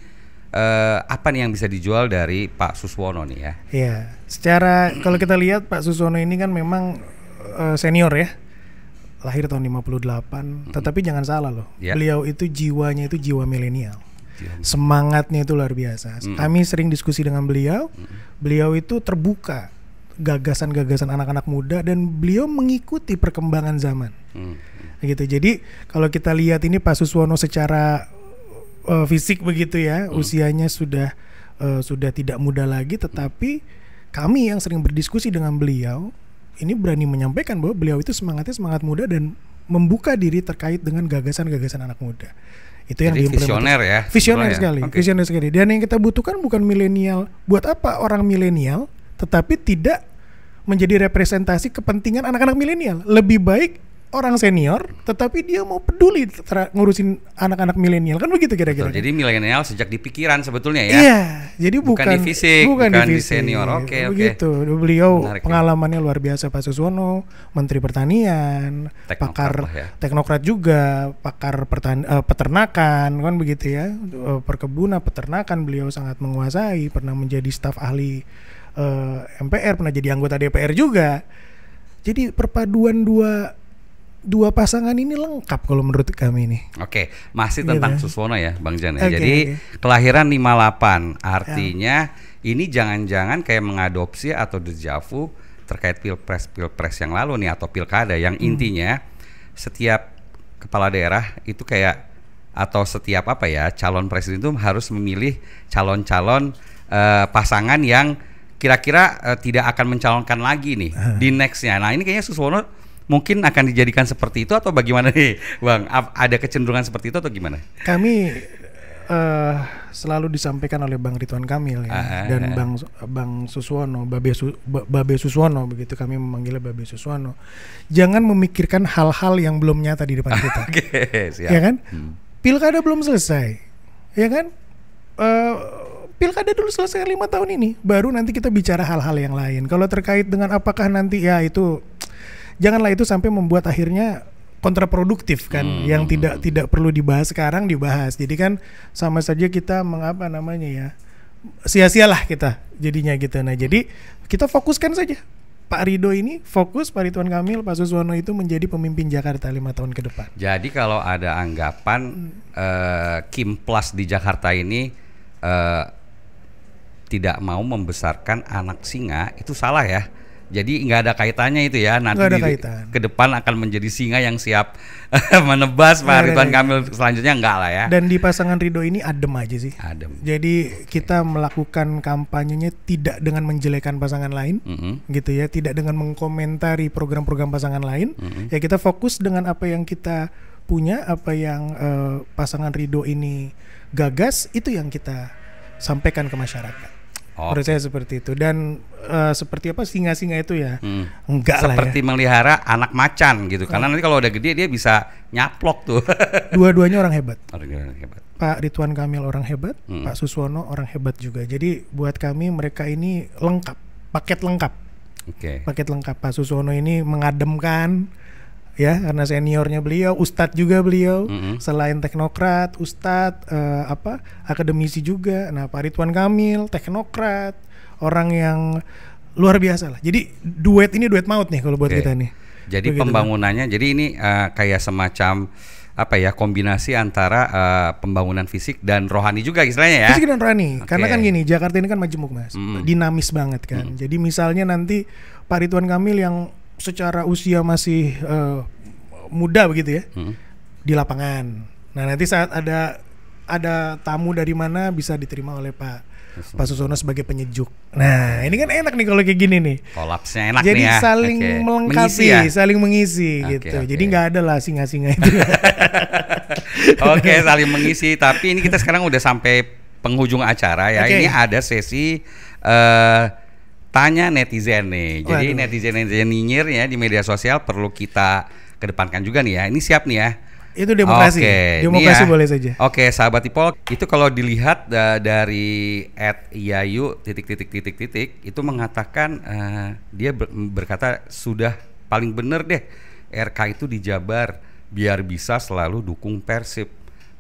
apa nih yang bisa dijual dari Pak Suswono nih ya?
Iya, secara kalau kita lihat Pak Suswono ini kan memang senior ya. Lahir tahun 58, tetapi jangan salah loh. Beliau itu jiwanya itu jiwa milenial. Semangatnya itu luar biasa. Kami sering diskusi dengan beliau. Beliau itu terbuka gagasan-gagasan anak-anak muda dan beliau mengikuti perkembangan zaman. Gitu. Jadi kalau kita lihat ini Pak Suswono secara fisik begitu ya, usianya sudah tidak muda lagi, tetapi kami yang sering berdiskusi dengan beliau ini berani menyampaikan bahwa beliau itu semangatnya semangat muda dan membuka diri terkait dengan gagasan-gagasan anak muda. Itu yang
visioner ya.
Visioner sekali, visioner sekali. Dan yang kita butuhkan bukan milenial. Buat apa orang milenial tetapi tidak menjadi representasi kepentingan anak-anak milenial? Lebih baik orang senior tetapi dia mau peduli ngurusin anak-anak milenial, kan begitu kira-kira.
Jadi milenial sejak di pikiran sebetulnya ya.
Iya, jadi bukan
di fisik, bukan di senior. Oke.
Begitu. Beliau menarik, pengalamannya luar biasa Pak Suswono, Menteri Pertanian, pakar teknokrat juga, pakar peternakan, kan begitu ya. Perkebunan, peternakan beliau sangat menguasai, pernah menjadi staf ahli MPR, pernah jadi anggota DPR juga. Jadi perpaduan dua pasangan ini lengkap kalau menurut kami nih.
Masih tentang Suswono ya Bang Jan ya. Jadi kelahiran 58, artinya ini jangan-jangan kayak mengadopsi atau dejavu terkait pilpres yang lalu nih atau pilkada yang intinya setiap kepala daerah itu kayak atau setiap calon presiden itu harus memilih calon-calon pasangan yang kira-kira tidak akan mencalonkan lagi nih di nextnya. Nah ini kayaknya Suswono mungkin akan dijadikan seperti itu atau bagaimana nih Bang? Ada kecenderungan seperti itu atau gimana?
Kami selalu disampaikan oleh Bang Ridwan Kamil ya, dan Bang Suswono, Babe Suswono begitu kami memanggilnya Babe Suswono. Jangan memikirkan hal-hal yang belum nyata di depan kita.
Siap.
Ya kan? Pilkada belum selesai. Ya kan? Pilkada dulu selesai 5 tahun ini, baru nanti kita bicara hal-hal yang lain. Kalau terkait dengan apakah nanti ya itu, janganlah itu sampai membuat akhirnya kontraproduktif kan, yang tidak perlu dibahas sekarang dibahas. Jadi kan sama saja kita sia-sialah kita jadinya gitu. Nah jadi kita fokuskan saja Pak Ridho ini, fokus Pak Ridwan Kamil, Pak Suswono itu menjadi pemimpin Jakarta 5 tahun ke depan.
Jadi kalau ada anggapan Kim Plus di Jakarta ini tidak mau membesarkan anak singa, itu salah ya. Jadi nggak ada kaitannya itu ya, nanti ke depan akan menjadi singa yang siap menebas Pak Ridwan Kamil selanjutnya, enggak lah ya.
Dan di pasangan Ridho ini adem aja sih.
Adem.
Jadi kita melakukan kampanyenya tidak dengan menjelekan pasangan lain, gitu ya, tidak dengan mengkomentari program-program pasangan lain. Ya kita fokus dengan apa yang kita punya, apa yang pasangan Ridho ini gagas, itu yang kita sampaikan ke masyarakat. Menurut saya seperti itu. Dan seperti apa singa-singa itu ya enggak lah ya.
Seperti melihara anak macan gitu. Karena nanti kalau udah gede dia bisa nyaplok tuh.
Dua-duanya orang hebat.
Orang hebat.
Pak Ridwan Kamil orang hebat, Pak Suswono orang hebat juga. Jadi buat kami mereka ini lengkap, paket lengkap. Paket lengkap. Pak Suswono ini mengademkan ya, karena seniornya beliau, ustadz juga beliau, selain teknokrat, ustadz, akademisi juga. Nah Pak Ridwan Kamil teknokrat, orang yang luar biasa lah. Jadi duet ini duet maut nih kalau buat kita nih.
Jadi begitu pembangunannya, jadi ini kayak semacam kombinasi antara pembangunan fisik dan rohani juga istilahnya ya.
Fisik dan rohani, karena kan gini, Jakarta ini kan majemuk Mas, dinamis banget kan. Jadi misalnya nanti Pak Ridwan Kamil yang secara usia masih muda begitu ya, di lapangan. Nah nanti saat ada tamu dari mana bisa diterima oleh Pak Suswono sebagai penyejuk. Nah ini kan enak nih kalau kayak gini nih.
Kolapsnya enak
jadi
nih ya.
Jadi saling melengkapi, saling mengisi gitu. Jadi nggak ada lah singa-singa itu.
Saling mengisi. Tapi ini kita sekarang udah sampai penghujung acara ya. Ini ada sesi tanya netizen nih. Jadi
Waduh.
netizen nyinyir ya di media sosial perlu kita kedepankan juga nih ya. Ini siap nih ya.
Itu demokrasi.
Oke,
Demokrasi
ya.
boleh saja.
Oke, sahabat Ipol, itu kalau dilihat dari @yayu itu mengatakan dia berkata sudah paling bener deh RK itu dijabar biar bisa selalu dukung Persib.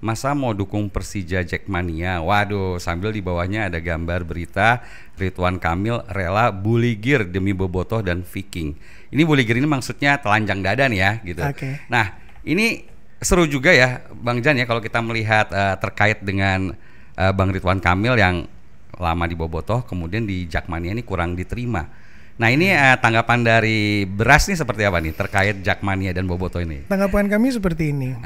Masa mau dukung Persija Jackmania? Waduh, sambil di bawahnya ada gambar berita Ridwan Kamil rela buligir demi Bobotoh dan Viking. Ini buligir ini maksudnya telanjang dada nih ya gitu.
Oke.
Nah, ini seru juga ya Bang Jan ya kalau kita melihat terkait dengan Bang Ridwan Kamil yang lama di Bobotoh kemudian di Jackmania ini kurang diterima. Nah ini tanggapan dari Beras nih seperti apa nih terkait Jackmania dan Bobotoh ini?
Tanggapan kami seperti ini.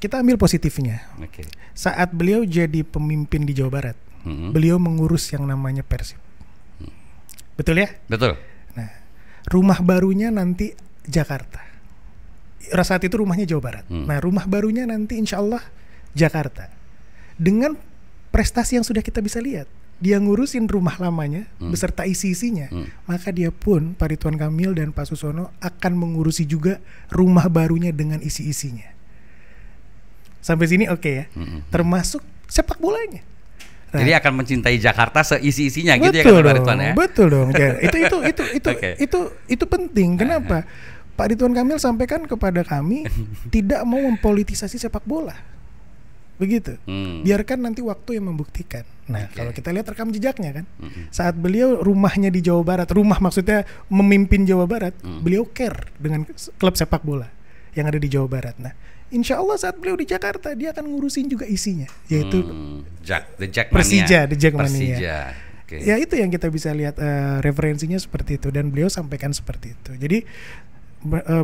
Kita ambil positifnya.
Okay.
Saat beliau jadi pemimpin di Jawa Barat, beliau mengurus yang namanya Persib. Betul ya?
Betul.
Nah, rumah barunya nanti Jakarta. Saat itu rumahnya Jawa Barat. Nah, rumah barunya nanti insya Allah Jakarta. Dengan prestasi yang sudah kita bisa lihat, dia ngurusin rumah lamanya beserta isi-isinya. Maka dia pun, Pak Ridwan Kamil dan Pak Susono akan mengurusi juga rumah barunya dengan isi-isinya. Sampai sini oke ya. Termasuk sepak bolanya. Nah,
jadi akan mencintai Jakarta seisi-isinya gitu ya
kan
Pak Ridwan ya.
Betul dong.
Okay.
Itu penting. Kenapa? Pak Ridwan Kamil sampaikan kepada kami tidak mau mempolitisasi sepak bola. Begitu. Biarkan nanti waktu yang membuktikan. Nah, kalau kita lihat rekam jejaknya kan. Saat beliau rumahnya di Jawa Barat, rumah maksudnya memimpin Jawa Barat, beliau care dengan klub sepak bola yang ada di Jawa Barat. Nah, insya Allah saat beliau di Jakarta dia akan ngurusin juga isinya, yaitu
The Jackmania.
Persija, The Jackmania.
Persija. Okay.
Ya itu yang kita bisa lihat referensinya seperti itu dan beliau sampaikan seperti itu. Jadi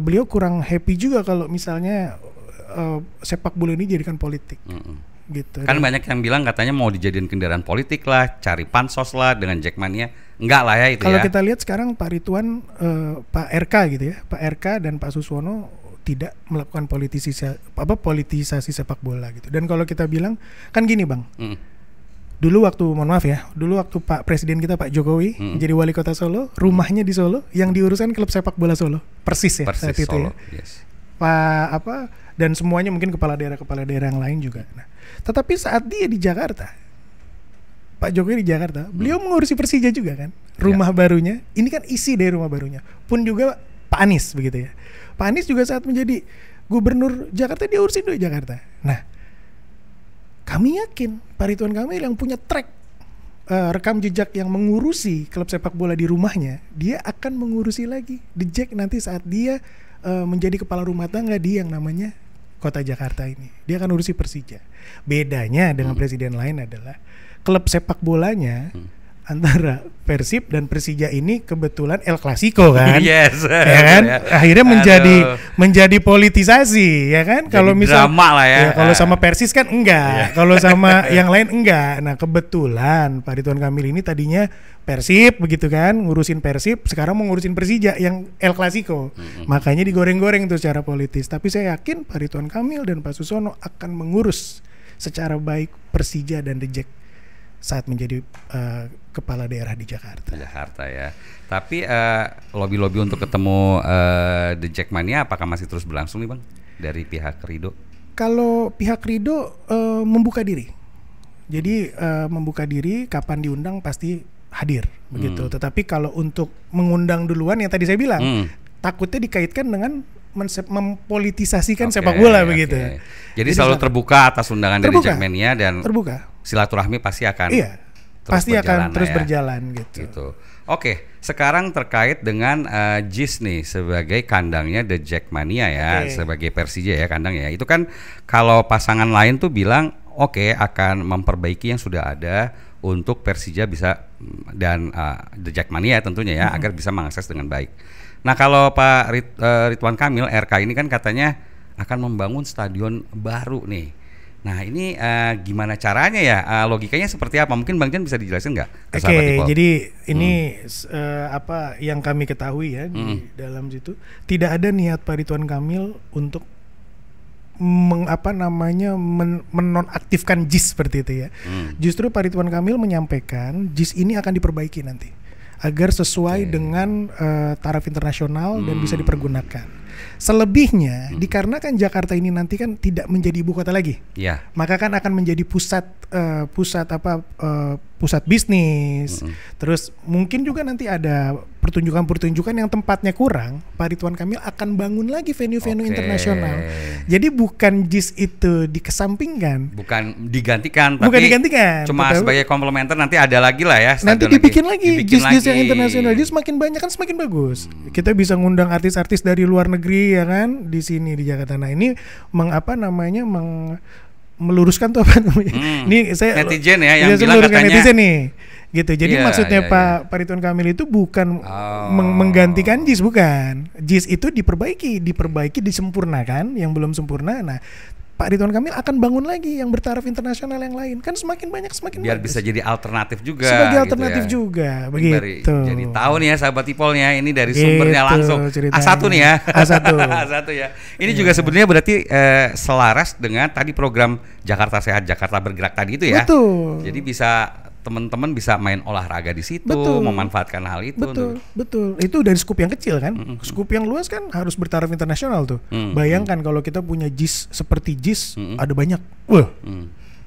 beliau kurang happy juga kalau misalnya sepak bola ini jadikan politik. Gitu.
Kan banyak yang bilang katanya mau dijadiin kendaraan politik lah, cari pansos lah dengan Jackmania. Enggak lah ya itu
kalau
ya.
Kalau kita lihat sekarang Pak Ridwan, Pak RK gitu ya, Pak RK dan Pak Susono tidak melakukan politisasi sepak bola gitu. Dan kalau kita bilang kan gini Bang. Dulu waktu Pak Presiden kita Pak Jokowi jadi wali kota Solo, rumahnya di Solo, yang diuruskan klub sepak bola Solo, Persis ya saat itu
Solo,
ya.
Yes.
Dan semuanya mungkin kepala daerah yang lain juga. Nah, tetapi saat dia di Jakarta, Pak Jokowi di Jakarta, beliau mengurusi Persija juga kan, rumah barunya. Ini kan isi dari rumah barunya. Pun juga Pak Anies begitu ya. Pak Anies juga saat menjadi gubernur Jakarta dia urusin dulu Jakarta. Nah, kami yakin Pak Ridwan Kamil yang punya track rekam jejak yang mengurusi klub sepak bola di rumahnya, dia akan mengurusi lagi The Jack nanti saat dia menjadi kepala rumah tangga di yang namanya kota Jakarta ini. Dia akan urusi Persija. Bedanya dengan presiden lain adalah klub sepak bolanya antara Persib dan Persija ini kebetulan El Clasico kan.
Yes.
Ya kan? Akhirnya menjadi politisasi ya kan. Kalau misal
drama lah ya.
Kalau sama Persis kan enggak. Kalau sama yang lain enggak. Nah, kebetulan Pak Ridwan Kamil ini tadinya Persib begitu kan, ngurusin Persib, sekarang mau ngurusin Persija yang El Clasico. Makanya digoreng-goreng tuh secara politis. Tapi saya yakin Pak Ridwan Kamil dan Pak Susono akan mengurus secara baik Persija dan The Jack saat menjadi kepala daerah di Jakarta.
Jakarta ya. Tapi lobby-lobby untuk ketemu The Jackmania apakah masih terus berlangsung nih Bang dari pihak Ridho?
Kalau pihak Ridho membuka diri. Jadi membuka diri kapan diundang pasti hadir begitu. Tetapi kalau untuk mengundang duluan yang tadi saya bilang takutnya dikaitkan dengan mempolitisasikan sepak bola begitu.
Jadi selalu terbuka atas undangan dari Jackmania dan silaturahmi pasti akan
terus berjalan gitu.
Oke, sekarang terkait dengan JIS nih sebagai kandangnya The Jackmania ya, sebagai Persija ya kandangnya. Itu kan kalau pasangan lain tuh bilang akan memperbaiki yang sudah ada untuk Persija bisa dan The Jackmania tentunya ya agar bisa mengakses dengan baik. Nah kalau Pak Ridwan Kamil RK ini kan katanya akan membangun stadion baru nih. Nah ini gimana caranya ya? Logikanya seperti apa? Mungkin Bang Jan bisa dijelaskan nggak?
Jadi ini apa yang kami ketahui ya di dalam situ tidak ada niat Pak Ridwan Kamil untuk menonaktifkan JIS seperti itu ya. Justru Pak Ridwan Kamil menyampaikan JIS ini akan diperbaiki nanti. agar sesuai dengan taraf internasional dan bisa dipergunakan. Selebihnya dikarenakan Jakarta ini nanti kan tidak menjadi ibu kota lagi, maka kan akan menjadi pusat bisnis. Terus mungkin juga nanti ada pertunjukan yang tempatnya kurang, Pak Ridwan Kamil akan bangun lagi venue-venue internasional. Jadi bukan JIS itu dikesampingkan, bukan digantikan,
cuma sebagai komplementer. Nanti ada lagi lah ya.
Nanti dibikin lagi JIS yang internasional. Jadi semakin banyak kan semakin bagus. Kita bisa ngundang artis-artis dari luar negeri ya kan di sini di Jakarta. Nah ini meluruskan tuh apa namanya? Ini saya
netizen ya yang bilang katanya
netizen nih. Gitu. Jadi maksudnya Pak Ridwan Kamil itu bukan menggantikan JIS, bukan. JIS itu diperbaiki, disempurnakan yang belum sempurna. Nah, Pak Ridwan Kamil akan bangun lagi yang bertaraf internasional yang lain. Kan semakin banyak semakin
biar
bagus.
bisa jadi alternatif juga.
Sebagai alternatif gitu ya. Juga, begitu.
Jadi tahu nih ya sahabat Ipolnya, ini dari sumbernya langsung.
Ceritanya.
A1 nih ya.
A1
ya. Ini juga sebenarnya berarti selaras dengan tadi program Jakarta Sehat, Jakarta Bergerak tadi itu ya.
Betul.
Jadi bisa teman-teman bisa main olahraga di situ, memanfaatkan hal itu.
Betul. Itu dari skup yang kecil kan. Skup yang luas kan harus bertaraf internasional tuh. Bayangkan kalau kita punya JIS seperti JIS ada banyak. Wah.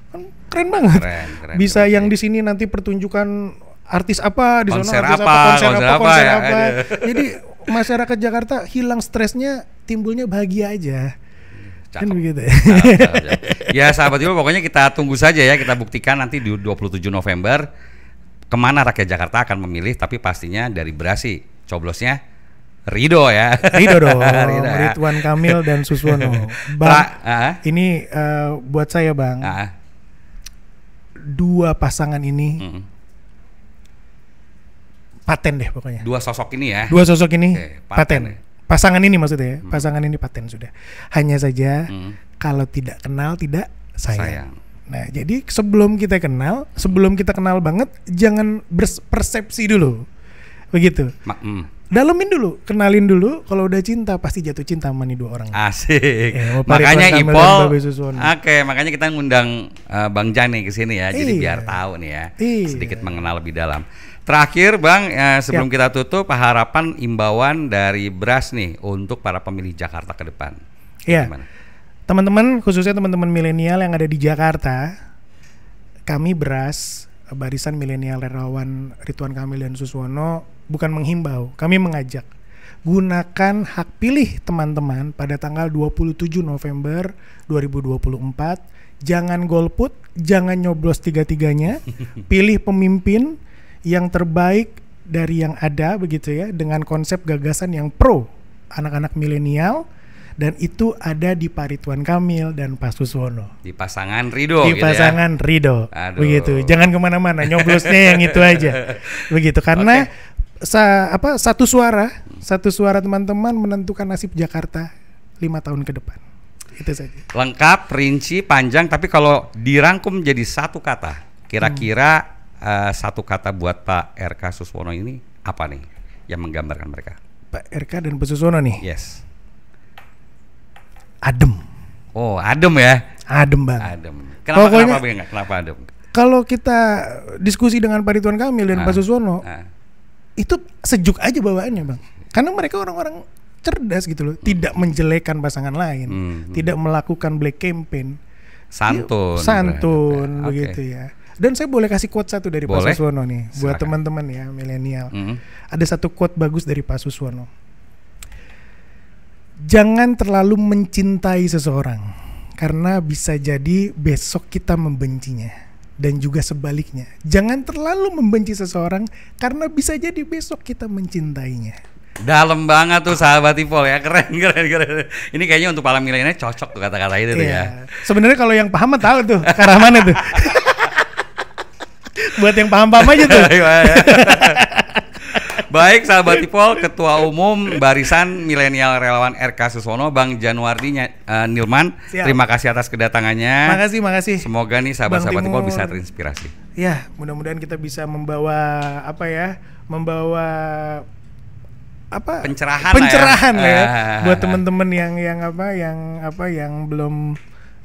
Kan keren banget. Keren, bisa yang di sini nanti pertunjukan artis apa, di sana konser apa. Jadi masyarakat Jakarta hilang stresnya, timbulnya bahagia aja. Kan begitu ya.
Ya sahabat Ipol, pokoknya kita tunggu saja ya, kita buktikan nanti di 27 November kemana rakyat Jakarta akan memilih, tapi pastinya dari Brasi, coblosnya Ridho ya.
Ridho dong. Ridwan Kamil dan Suswono. Bang, ini buat saya Bang, dua pasangan ini paten deh pokoknya.
Dua sosok ini ya.
Paten. Pasangan ini maksudnya ya, pasangan ini paten sudah. Hanya saja kalau tidak kenal tidak sayang. Nah, jadi sebelum kita kenal banget, jangan berpersepsi dulu, begitu. Dalemin dulu, kenalin dulu. Kalau udah cinta pasti jatuh cinta sama nih dua orang.
Asik. Makanya Ipol. Makanya kita ngundang Bang Jan nih ke sini ya. Jadi biar tahu nih ya, sedikit mengenal lebih dalam. Terakhir Bang, sebelum kita tutup, harapan imbauan dari BRAS nih untuk para pemilih Jakarta ke depan.
Iya. Teman-teman, khususnya teman-teman milenial yang ada di Jakarta, kami BRAS, Barisan Milenial Relawan Ridwan Kamil dan Suswono, bukan menghimbau, kami mengajak. Gunakan hak pilih teman-teman pada tanggal 27 November 2024. Jangan golput, jangan nyoblos tiga-tiganya. Pilih pemimpin yang terbaik dari yang ada, begitu ya, dengan konsep gagasan yang pro anak-anak milenial, dan itu ada di Pak Ridwan Kamil dan Pak Suswono.
Di pasangan Ridho.
Ridho. Begitu. Jangan kemana-mana, nyoblosnya yang itu aja. Begitu, karena satu suara teman-teman menentukan nasib Jakarta 5 tahun ke depan. Itu saja.
Lengkap, rinci, panjang, tapi kalau dirangkum jadi satu kata, kira-kira satu kata buat Pak RK Suswono ini apa nih yang menggambarkan mereka?
Pak RK dan Pak Suswono nih?
Yes.
Adem.
Oh, adem ya?
Adem banget.
Adem. Kenapa adem?
Kalau kita diskusi dengan Pak Ridwan Kamil dan Pak Suswono, itu sejuk aja bawaannya Bang. Karena mereka orang-orang cerdas gitu loh, tidak menjelekan pasangan lain, tidak melakukan black campaign. Santun begitu ya. Dan saya boleh kasih quote satu dari Pak Suswono nih. Silakan. Buat teman-teman ya milenial. Ada satu quote bagus dari Pak Suswono. Jangan terlalu mencintai seseorang, karena bisa jadi besok kita membencinya. Dan juga sebaliknya. Jangan terlalu membenci seseorang, karena bisa jadi besok kita mencintainya.
Dalam banget tuh sahabat Ipol ya, keren. Ini kayaknya untuk para milenial cocok tuh kata-kata itu tuh ya.
Sebenarnya kalau yang paham tahu tuh ke arah mana tuh. Buat yang paham-paham aja tuh.
Baik sahabat Ipol, Ketua Umum Barisan Milenial Relawan RK Suswono, Bang Januardi Nilman. Siap. Terima kasih atas kedatangannya.
Makasih.
Semoga nih sahabat-sahabat Ipol bisa terinspirasi.
Ya, mudah-mudahan kita bisa membawa pencerahan lah ya buat teman-teman yang belum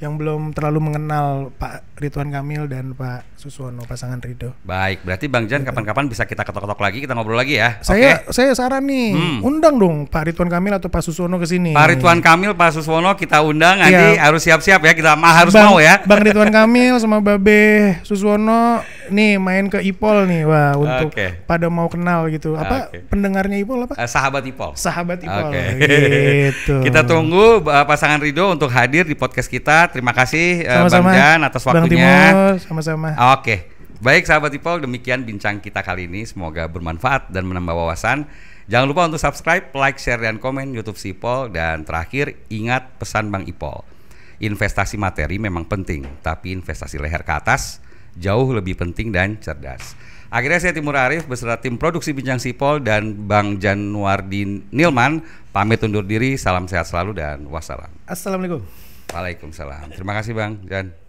yang belum terlalu mengenal Pak Ridwan Kamil dan Pak Suswono, pasangan Ridho.
Baik, berarti Bang Jan kapan-kapan bisa kita ketok-ketok lagi, kita ngobrol lagi ya.
Saya saran nih, undang dong Pak Ridwan Kamil atau Pak Suswono ke sini.
Pak Ridwan Kamil, Pak Suswono kita undang, nanti harus siap-siap ya, kita harus mau ya.
Bang Ridwan Kamil sama Babe Suswono nih main ke Ipol nih, wah untuk pada mau kenal gitu. Apa pendengarnya Ipol apa?
Sahabat Ipol.
Sahabat Ipol. Gitu.
Kita tunggu pasangan Ridho untuk hadir di podcast kita. Terima kasih
sama-sama,
Bang Jan atas waktunya.
Bang Timur, sama-sama.
Oke. Baik sahabat Ipol, demikian bincang kita kali ini. Semoga bermanfaat dan menambah wawasan. Jangan lupa untuk subscribe, like, share, dan komen YouTube si Ipol. Dan terakhir, ingat pesan Bang Ipol. Investasi materi memang penting, tapi investasi leher ke atas jauh lebih penting dan cerdas. Akhirnya saya Timur Arif beserta tim produksi Bincang Sipol dan Bang Januardi Nilman pamit undur diri. Salam sehat selalu dan wassalam.
Assalamualaikum.
Waalaikumsalam. Terima kasih Bang Jan.